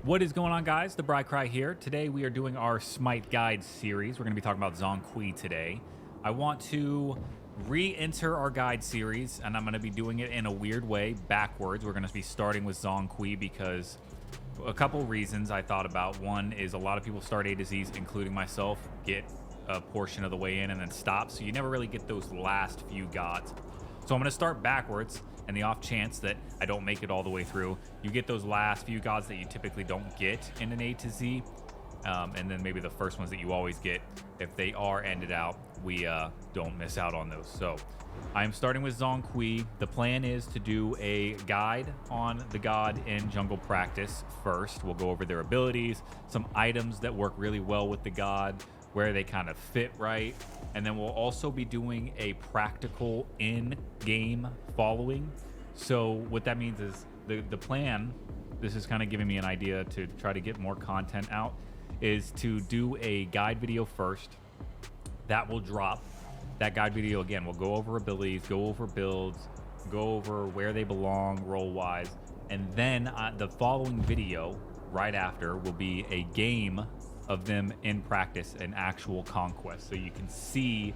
What is going on, guys? The Bri Cry here. Today we are doing our SMITE guide series. We're going to be talking about Zhong Kui today. I want to re-enter our guide series, and I'm going to be doing it in a weird way, backwards. We're going to be starting with Zhong Kui because a couple reasons I thought about. One is a lot of people start A to Z's, including myself, get a portion of the way in and then stop, so you never really get those last few gods. So I'm going to start backwards, and the off chance that I don't make it all the way through, you get those last few gods that you typically don't get in an A to Z, and then maybe the first ones that you always get. If they are ended out, we don't miss out on those. So I'm starting with Zhong Kui. The plan is to do a guide on the god in jungle practice first. We'll go over their abilities, some items that work really well with the god, where they kind of fit right, and then we'll also be doing a practical in-game following. So what that means is the plan, this is kind of giving me an idea to try to get more content out, is to do a guide video first. That will drop. That guide video, again, will go over abilities, go over builds, go over where they belong role-wise, and then the following video right after will be a game of them in practice, an actual conquest, so you can see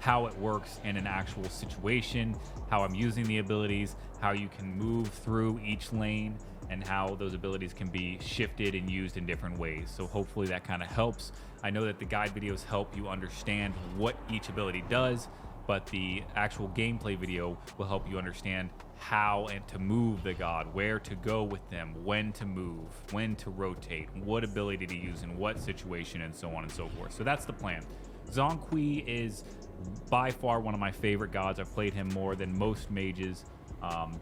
how it works in an actual situation, how I'm using the abilities, how you can move through each lane, and how those abilities can be shifted and used in different ways. So hopefully that kind of helps. I know that the guide videos help you understand what each ability does, but the actual gameplay video will help you understand how and to move the god, where to go with them, when to move, when to rotate, what ability to use in what situation, and so on and so forth. So that's the plan. Zhong Kui is by far one of my favorite gods. I've played him more than most mages.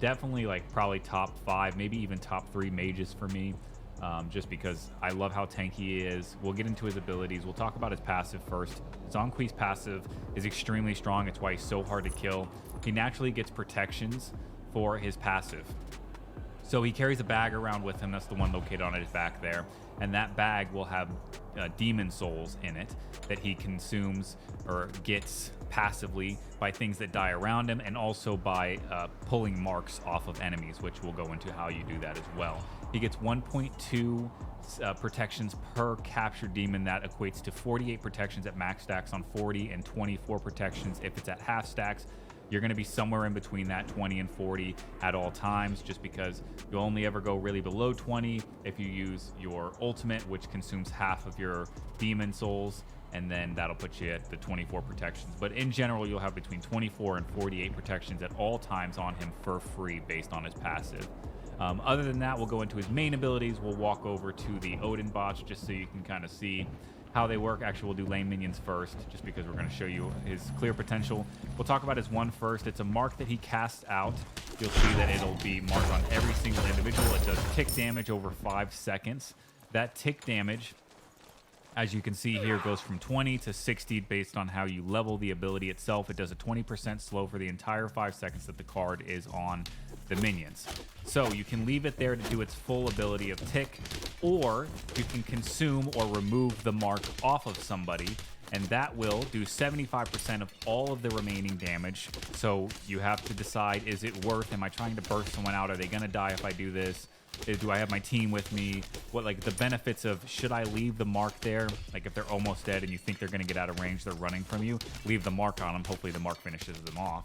Definitely like probably top 5, maybe even top 3 mages for me. Just because I love how tanky he is. We'll get into his abilities. We'll talk about his passive first. Zhong Kui's passive is extremely strong. It's why he's so hard to kill. He naturally gets protections for his passive. So he carries a bag around with him. That's the one located on his back there. And that bag will have demon souls in it that he consumes or gets passively by things that die around him, and also by pulling marks off of enemies, which we'll go into how you do that as well. He gets 1.2 protections per captured demon. That equates to 48 protections at max stacks on 40 and 24 protections if it's at half stacks. You're going to be somewhere in between that 20 and 40 at all times, just because you'll only ever go really below 20 if you use your ultimate, which consumes half of your demon souls, and then that'll put you at the 24 protections. But in general, you'll have between 24 and 48 protections at all times on him for free based on his passive. Other than that, we'll go into his main abilities. We'll walk over to the Odin bots just so you can kind of see how they work. Actually, we'll do lane minions first, just because we're going to show you his clear potential. We'll talk about his one first. It's a mark that he casts out. You'll see that it'll be marked on every single individual. It does tick damage over 5 seconds. That tick damage, as you can see here, goes from 20 to 60 based on how you level the ability itself. It does a 20% slow for the entire 5 seconds that the card is on the minions. So you can leave it there to do its full ability of tick, or you can consume or remove the mark off of somebody, and that will do 75% of all of the remaining damage. So you have to decide, is it worth, am I trying to burst someone out? Are they going to die if I do this? Do I have my team with me? What, like, the benefits of, should I leave the mark there? Like, if they're almost dead and you think they're going to get out of range, they're running from you, leave the mark on them. Hopefully the mark finishes them off.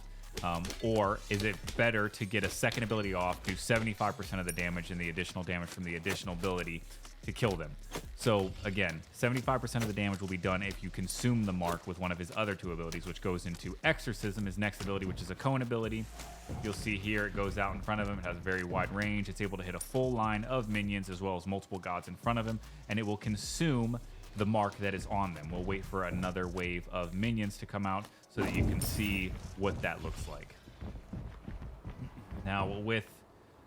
Or is it better to get a second ability off, do 75% of the damage and the additional damage from the additional ability to kill them? So again, 75% of the damage will be done if you consume the mark with one of his other 2 abilities, which goes into Exorcism, his next ability, which is a cone ability. You'll see here it goes out in front of him. It has a very wide range. It's able to hit a full line of minions as well as multiple gods in front of him, and it will consume the mark that is on them. We'll wait for another wave of minions to come out so that you can see what that looks like. Now, with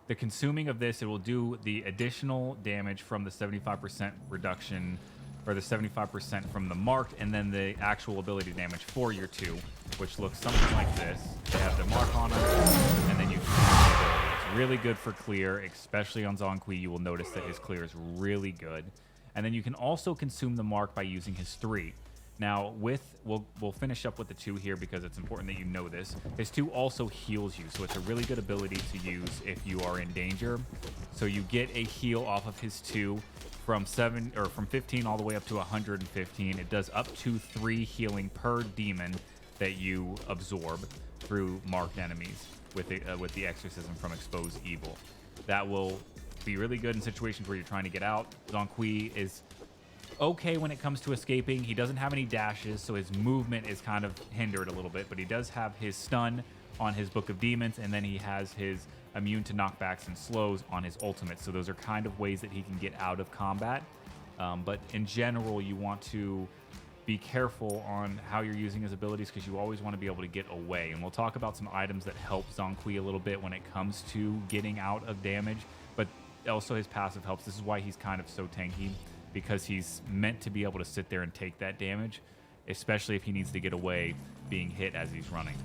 the consuming of this, it will do the additional damage from the 75% reduction, or the 75% from the marked, and then the actual ability damage for your 2, which looks something like this. They have the mark on them, and then you can use the ability. It's really good for clear, especially on Zhong Kui. You will notice that his clear is really good. And then you can also consume the mark by using his 3. Now, we'll finish up with the 2 here because it's important that you know this. His 2 also heals you, so it's a really good ability to use if you are in danger. So you get a heal off of his 2 from 15 all the way up to 115. It does up to 3 healing per demon that you absorb through marked enemies with the exorcism from exposed evil. That will be really good in situations where you're trying to get out. Zhong Kui is okay when it comes to escaping. He doesn't have any dashes, so his movement is kind of hindered a little bit, but he does have his stun on his Book of Demons, and then he has his immune to knockbacks and slows on his ultimate. So those are kind of ways that he can get out of combat. But in general, you want to be careful on how you're using his abilities because you always want to be able to get away. And we'll talk about some items that help Zanqui a little bit when it comes to getting out of damage, but also his passive helps. This is why he's kind of so tanky, because he's meant to be able to sit there and take that damage, especially if he needs to get away being hit as he's running.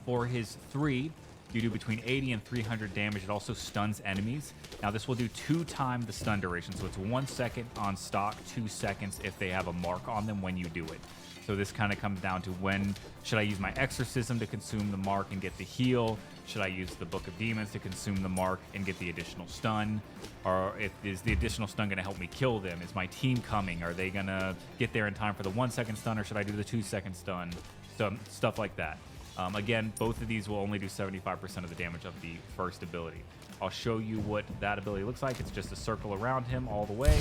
For his 3, you do between 80 and 300 damage. It also stuns enemies. Now, this will do 2 times the stun duration, so it's 1 second on stock, 2 seconds if they have a mark on them when you do it. So this kind of comes down to when should I use my exorcism to consume the mark and get the heal? Should I use the Book of Demons to consume the mark and get the additional stun? Or is the additional stun going to help me kill them? Is my team coming? Are they going to get there in time for the 1 second stun, or should I do the 2 second stun? Stuff like that. Again, both of these will only do 75% of the damage of the first ability. I'll show you what that ability looks like. It's just a circle around him all the way,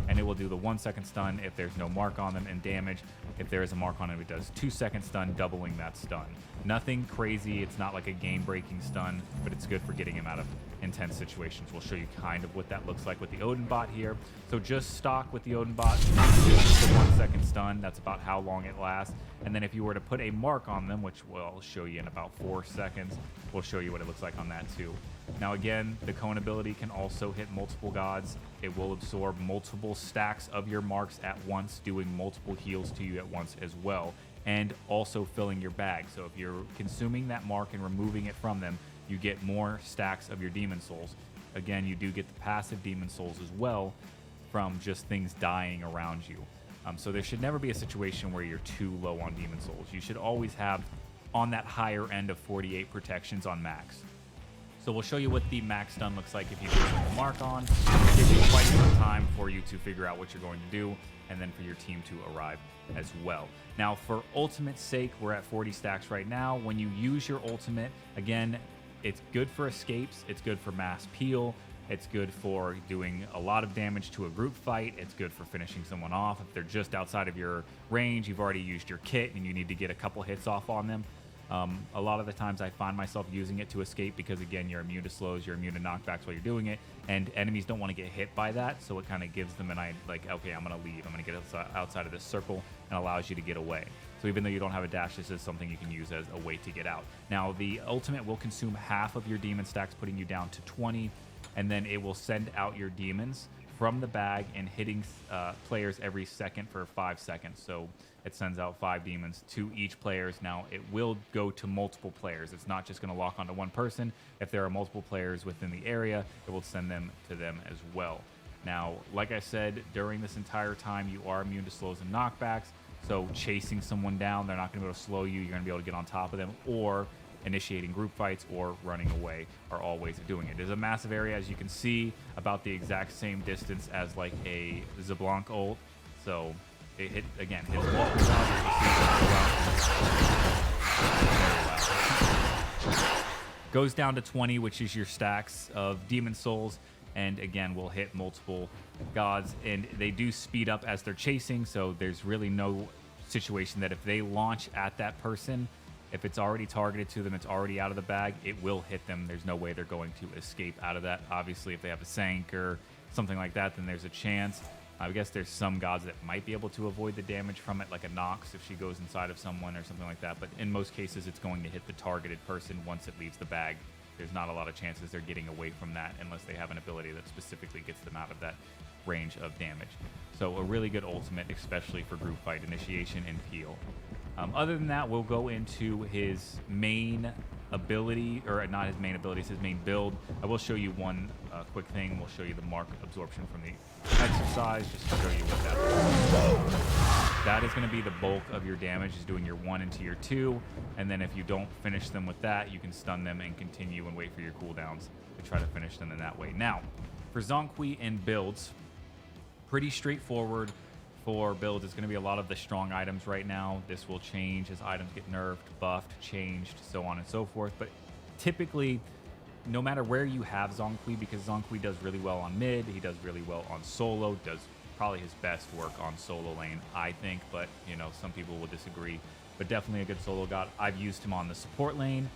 and it will do the 1 second stun if there's no mark on them, and damage if there is a mark on him. It does 2 second stun, doubling that stun. Nothing crazy. It's not like a game-breaking stun, but it's good for getting him out of intense situations. We'll show you kind of what that looks like with the Odin bot here. So just stock with the Odin bot, the 1 second stun. That's about how long it lasts. And then if you were to put a mark on them, which we'll show you in about 4 seconds, we'll show you what it looks like on that too. Now again, the cone ability can also hit multiple gods. It will absorb multiple stacks of your marks at once, doing multiple heals to you at once as well, and also filling your bag. So if you're consuming that mark and removing it from them, you get more stacks of your demon souls. Again, you do get the passive demon souls as well from just things dying around you. So there should never be a situation where you're too low on demon souls. You should always have on that higher end of 48 protections on max. So we'll show you what the max stun looks like if you do a mark on. It'll give you quite some time for you to figure out what you're going to do, and then for your team to arrive as well. Now, for ultimate's sake, we're at 40 stacks right now. When you use your ultimate, again, it's good for escapes, it's good for mass peel, it's good for doing a lot of damage to a group fight, it's good for finishing someone off. If they're just outside of your range, you've already used your kit and you need to get a couple hits off on them. A lot of the times I find myself using it to escape because, again, you're immune to slows, you're immune to knockbacks while you're doing it, and enemies don't want to get hit by that, so it kind of gives them okay, I'm going to leave, I'm going to get outside of this circle, and allows you to get away. So even though you don't have a dash, this is something you can use as a way to get out. Now, the ultimate will consume half of your demon stacks, putting you down to 20, and then it will send out your demons from the bag and hitting players every second for 5 seconds. So it sends out 5 demons to each players. Now, it will go to multiple players. It's not just going to lock onto one person. If there are multiple players within the area, it will send them to them as well. Now, like I said, during this entire time, you are immune to slows and knockbacks. So chasing someone down, they're not going to be able to slow you. You're going to be able to get on top of them, or initiating group fights or running away are all ways of doing it. There's a massive area, as you can see, about the exact same distance as like a Zablanc ult. So it hits multiple times. Goes down to 20, which is your stacks of demon souls, and again will hit multiple gods, and they do speed up as they're chasing, so there's really no situation that if they launch at that person, if it's already targeted to them, it's already out of the bag, it will hit them. There's no way they're going to escape out of that. Obviously, if they have a Sank or something like that, then there's a chance. I guess there's some gods that might be able to avoid the damage from it, like a Nox if she goes inside of someone or something like that. But in most cases, it's going to hit the targeted person once it leaves the bag. There's not a lot of chances they're getting away from that unless they have an ability that specifically gets them out of that range of damage. So a really good ultimate, especially for group fight initiation and peel. Other than that, we'll go into his main ability, or not his main ability, it's his main build. I will show you one quick thing. We'll show you the mark absorption from the exercise, just to show you what that is. That is going to be the bulk of your damage, is doing your 1 into your 2, and then if you don't finish them with that, you can stun them and continue and wait for your cooldowns to try to finish them in that way. Now, for Zanqui and builds, pretty straightforward. For builds, it's going to be a lot of the strong items right now. This will change as items get nerfed, buffed, changed, so on and so forth. But typically, no matter where you have Zhong, because Zhong does really well on mid, he does really well on solo, does probably his best work on solo lane, I think. But, you know, some people will disagree. But definitely a good solo god. I've used him on the support lane.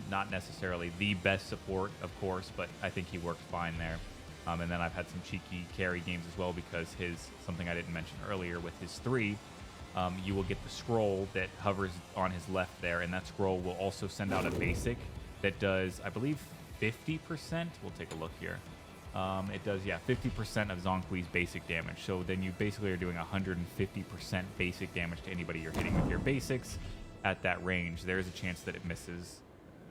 Not necessarily the best support, of course, but I think he works fine there. And then I've had some cheeky carry games as well, because something I didn't mention earlier with his 3, you will get the scroll that hovers on his left there, and that scroll will also send out a basic that does, I believe, 50%. We'll take a look here. It does, yeah, 50% of Zhongqui's basic damage. So then you basically are doing 150% basic damage to anybody you're hitting with your basics at that range. There's a chance that it misses,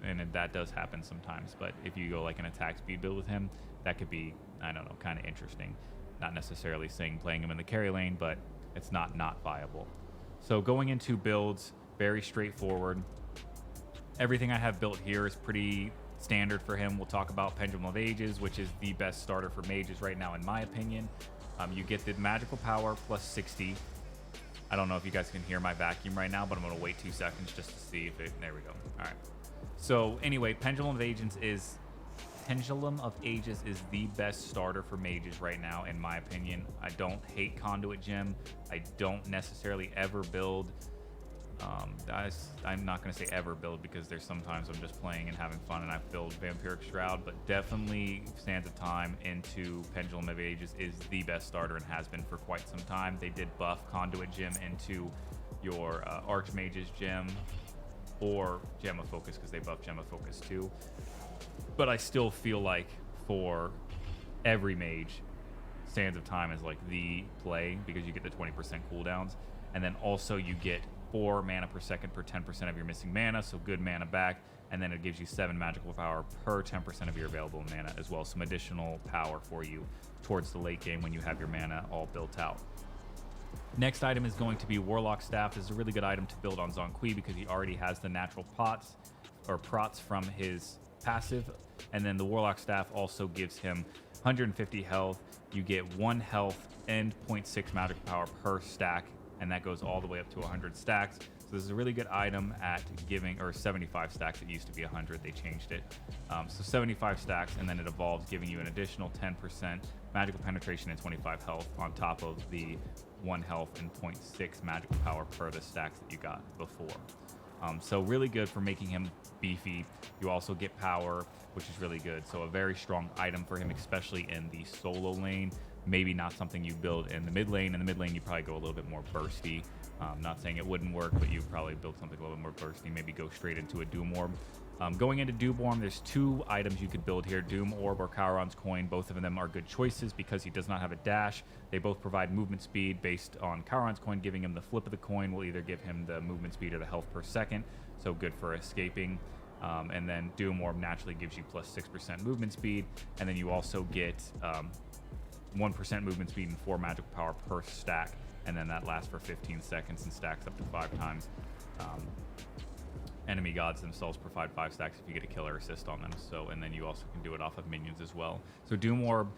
and that does happen sometimes. But if you go like an attack speed build with him, that could be, I don't know, kind of interesting. Not necessarily saying playing him in the carry lane, but it's not viable. So going into builds, very straightforward. Everything I have built here is pretty standard for him. We'll talk about Pendulum of Ages, which is the best starter for mages right now, in my opinion. You get the magical power plus 60. I don't know if you guys can hear my vacuum right now, but I'm going to wait 2 seconds just to see if it... There we go. All right. So anyway, Pendulum of Ages is the best starter for mages right now, in my opinion. I don't hate Conduit Gem. I don't necessarily ever build... I'm not going to say ever build, because there's sometimes I'm just playing and having fun and I build Vampiric Shroud, but definitely Sands of Time into Pendulum of Ages is the best starter and has been for quite some time. They did buff Conduit Gem into your Archmage's Gem or Gem of Focus, because they buffed Gem of Focus too. But I still feel like for every mage, Sands of Time is like the play, because you get the 20% cooldowns, and then also you get 4 mana per second per 10% of your missing mana, so good mana back, and then it gives you 7 magical power per 10% of your available mana as well. Some additional power for you towards the late game when you have your mana all built out. Next item is going to be Warlock Staff. This is a really good item to build on Zanqui, because he already has the natural prots from his passive, and then the Warlock Staff also gives him 150 health. You get 1 health and 0.6 magical power per stack, and that goes all the way up to 100 stacks. So this is a really good item at giving, or 75 stacks. It used to be 100. They changed it. So 75 stacks, and then it evolves, giving you an additional 10% magical penetration and 25 health on top of the 1 health and 0.6 magical power per the stacks that you got before. So really good for making him beefy. You also get power, which is really good. So a very strong item for him, especially in the solo lane. Maybe not something you build in the mid lane. In the mid lane, you probably go a little bit more bursty. Not saying it wouldn't work, but you probably build something a little bit more bursty. Maybe go straight into a Doom Orb. Going into Doom Orb, there's 2 items you could build here, Doom Orb or Charon's Coin. Both of them are good choices because he does not have a dash. They both provide movement speed based on Charon's Coin. Giving him the flip of the coin will either give him the movement speed or the health per second, so good for escaping. And then Doom Orb naturally gives you plus 6% movement speed, and then you also get 1% movement speed and 4 magical power per stack, and then that lasts for 15 seconds and stacks up to 5 times. Enemy gods themselves provide 5 stacks if you get a killer assist on them. So, and then you also can do it off of minions as well. So Doom Orb,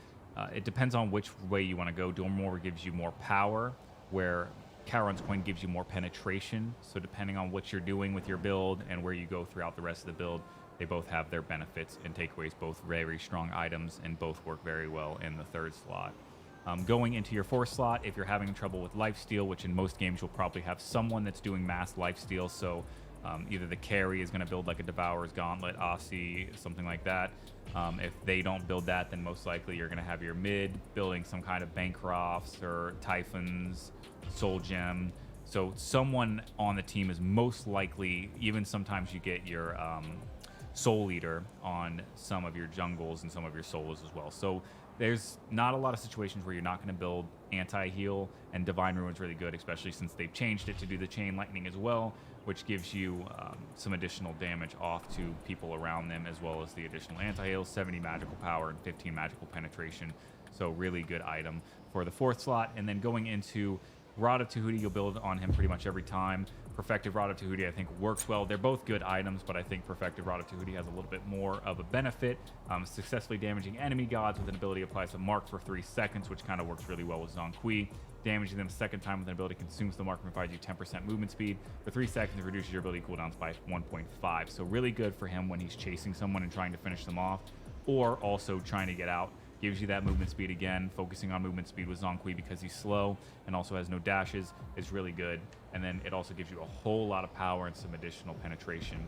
it depends on which way you want to go. Doom Orb gives you more power, where Charon's Coin gives you more penetration. So depending on what you're doing with your build and where you go throughout the rest of the build, they both have their benefits and takeaways, both very strong items, and both work very well in the 3rd slot. Going into your 4th slot, if you're having trouble with lifesteal, which in most games you'll probably have someone that's doing mass lifesteal, so either the carry is going to build like a Devourer's Gauntlet, Aussie, something like that. If they don't build that, then most likely you're going to have your mid building some kind of Bancrofts or Typhons, Soul Gem. So someone on the team is most likely, even sometimes you get your Soul Eater on some of your jungles and some of your solos as well. So there's not a lot of situations where you're not going to build anti-heal, and Divine Ruin's really good, especially since they've changed it to do the chain lightning as well, which gives you some additional damage off to people around them, as well as the additional anti-heal, 70 magical power and 15 magical penetration. So really good item for the 4th slot. And then going into Rod of Tahuti, you'll build on him pretty much every time. Perfected Rod of Tahuti, I think, works well. They're both good items, but I think Perfected Rod of Tahuti has a little bit more of a benefit. Successfully damaging enemy gods with an ability applies a mark for 3 seconds, which kind of works really well with Zhong Kui. Damaging them a second time with an ability consumes the mark and provides you 10% movement speed. For 3 seconds, it reduces your ability cooldowns by 1.5. So really good for him when he's chasing someone and trying to finish them off, or also trying to get out. Gives you that movement speed again. Focusing on movement speed with Zhong Kui because he's slow and also has no dashes is really good. And then it also gives you a whole lot of power and some additional penetration.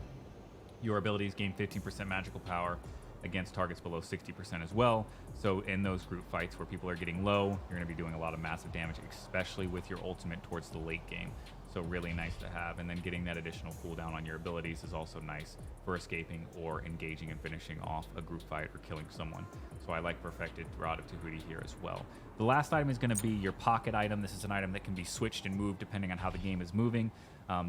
Your abilities gain 15% magical power against targets below 60% as well. So in those group fights where people are getting low, you're going to be doing a lot of massive damage, especially with your ultimate towards the late game. So really nice to have. And then getting that additional cooldown on your abilities is also nice for escaping or engaging and finishing off a group fight or killing someone. So I like Perfected Rod of Tahuti here as well. The last item is going to be your pocket item. This is an item that can be switched and moved depending on how the game is moving.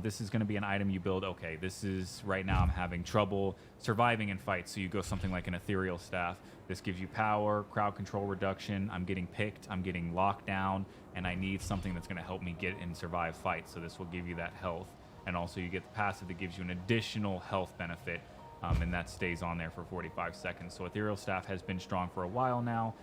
This is going to be an item you build. Okay, this is right now I'm having trouble surviving in fights. So you go something like an ethereal staff. This gives you power, crowd control reduction. I'm getting picked, I'm getting locked down, and I need something that's going to help me get and survive fights. So this will give you that health. And also you get the passive that gives you an additional health benefit. And that stays on there for 45 seconds. So Ethereal Staff has been strong for a while now.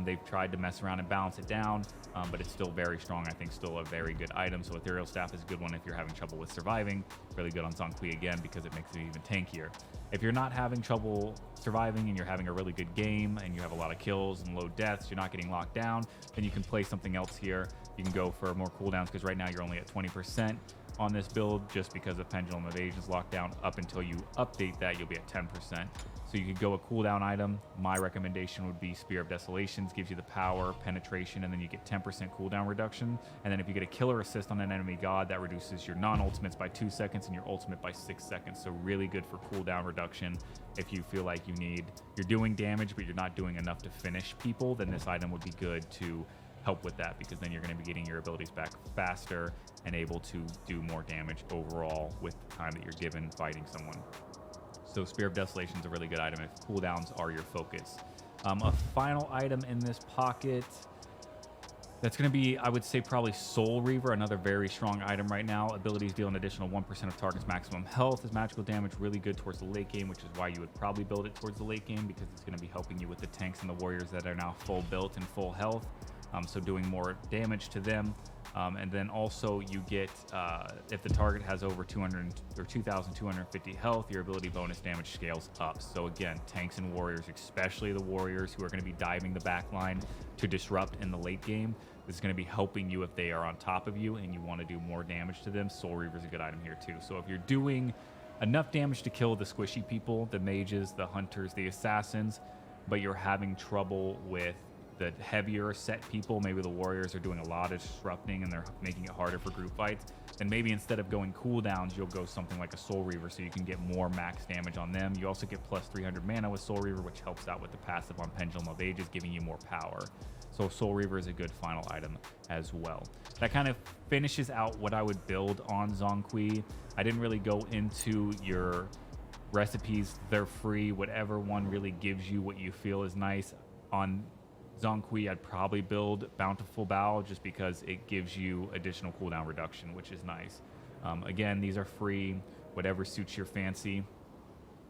They've tried to mess around and balance it down, but it's still very strong. I think still a very good item. So Ethereal Staff is a good one if you're having trouble with surviving. Really good on Zhong Kui again because it makes it even tankier. If you're not having trouble surviving and you're having a really good game and you have a lot of kills and low deaths, you're not getting locked down, then you can play something else here. You can go for more cooldowns because right now you're only at 20% on this build just because of Pendulum Evasion's lockdown. Up until you update that, you'll be at 10%. So you could go a cooldown item. My recommendation would be Spear of Desolations, gives you the power, penetration, and then you get 10% cooldown reduction. And then if you get a killer assist on an enemy god, that reduces your non-ultimates by 2 seconds and your ultimate by 6 seconds. So really good for cooldown reduction. If you feel like you're doing damage, but you're not doing enough to finish people, then this item would be good to help with that, because then you're going to be getting your abilities back faster and able to do more damage overall with the time that you're given fighting someone. So Spear of Desolation is a really good item if cooldowns are your focus. A final item in this pocket, that's going to be, I would say, probably Soul Reaver, another very strong item right now. Abilities deal an additional 1% of target's maximum health as magical damage, really good towards the late game, which is why you would probably build it towards the late game, because it's going to be helping you with the tanks and the warriors that are now full built and full health. So doing more damage to them. And then also you get, if the target has over 200 or 2,250 health, your ability bonus damage scales up. So again, tanks and warriors, especially the warriors who are going to be diving the back line to disrupt in the late game, this is going to be helping you if they are on top of you and you want to do more damage to them. Soul Reaver is a good item here too. So if you're doing enough damage to kill the squishy people, the mages, the hunters, the assassins, but you're having trouble with the heavier set people, maybe the warriors are doing a lot of disrupting and they're making it harder for group fights, then maybe instead of going cooldowns, you'll go something like a Soul Reaver so you can get more max damage on them. You also get plus 300 mana with Soul Reaver, which helps out with the passive on Pendulum of Ages, giving you more power. So Soul Reaver is a good final item as well. That kind of finishes out what I would build on Zhong Kui. I didn't really go into your recipes. They're free. Whatever one really gives you what you feel is nice. On Zhong Kui, I'd probably build Bountiful Bow just because it gives you additional cooldown reduction, which is nice. Again, these are free. Whatever suits your fancy,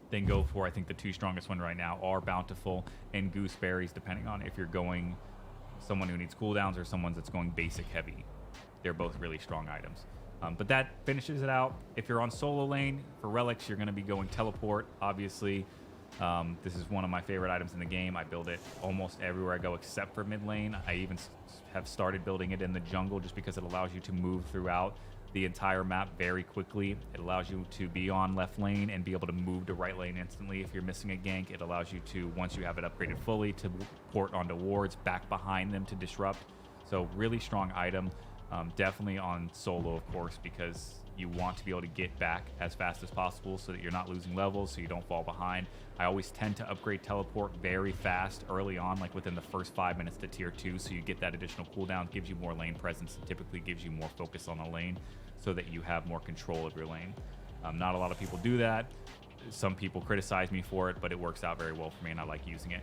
then go for. I think the two strongest one right now are Bountiful and Gooseberries, depending on if you're going someone who needs cooldowns or someone that's going basic heavy. They're both really strong items. But that finishes it out. If you're on solo lane, for Relics, you're going to be going Teleport, obviously. This is one of my favorite items in the game. I build it almost everywhere I go except for mid lane. I even have started building it in the jungle just because it allows you to move throughout the entire map very quickly. It allows you to be on left lane and be able to move to right lane instantly if you're missing a gank. It allows you to, once you have it upgraded fully, to port onto wards back behind them to disrupt. So really strong item. Definitely on solo, of course, because you want to be able to get back as fast as possible so that you're not losing levels, so you don't fall behind. I always tend to upgrade teleport very fast early on, like within the first 5 minutes to tier 2, so you get that additional cooldown, gives you more lane presence, and typically gives you more focus on the lane so that you have more control of your lane. Not a lot of people do that. Some people criticize me for it, but it works out very well for me, and I like using it.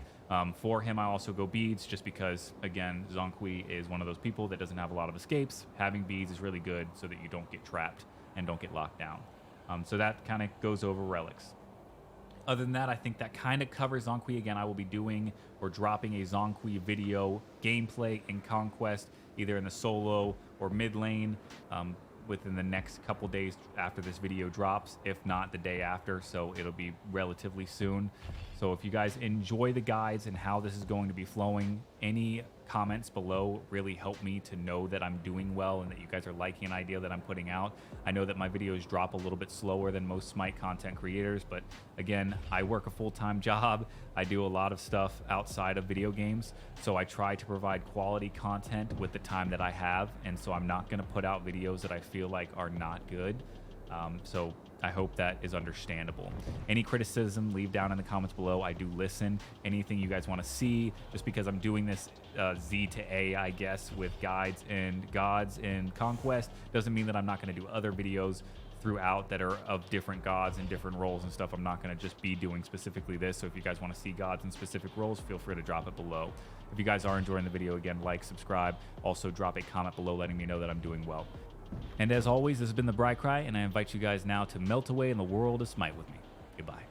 For him, I also go beads, just because, again, Zhong Kui is one of those people that doesn't have a lot of escapes. Having beads is really good so that you don't get trapped and don't get locked down. So that kind of goes over relics. Other than that, I think that kind of covers Zhong Kui. Again, I will be doing or dropping a Zhong Kui video gameplay in Conquest, either in the solo or mid lane, within the next couple days after this video drops, if not the day after, so it'll be relatively soon. So if you guys enjoy the guides and how this is going to be flowing, any comments below really help me to know that I'm doing well and that you guys are liking an idea that I'm putting out. I know that my videos drop a little bit slower than most SMITE content creators, but again, I work a full-time job. I do a lot of stuff outside of video games, so I try to provide quality content with the time that I have, and so I'm not going to put out videos that I feel like are not good. So I hope that is understandable. Any criticism, leave down in the comments below. I do listen. Anything you guys want to see, just because I'm doing this Z to A, I guess, with guides and gods and conquest, doesn't mean that I'm not going to do other videos throughout that are of different gods and different roles and stuff. I'm not going to just be doing specifically this. So if you guys want to see gods in specific roles, feel free to drop it below. If you guys are enjoying the video, again, like, subscribe. Also drop a comment below letting me know that I'm doing well. And as always, this has been the Bri Cry, and I invite you guys now to melt away in the world of SMITE with me. Goodbye.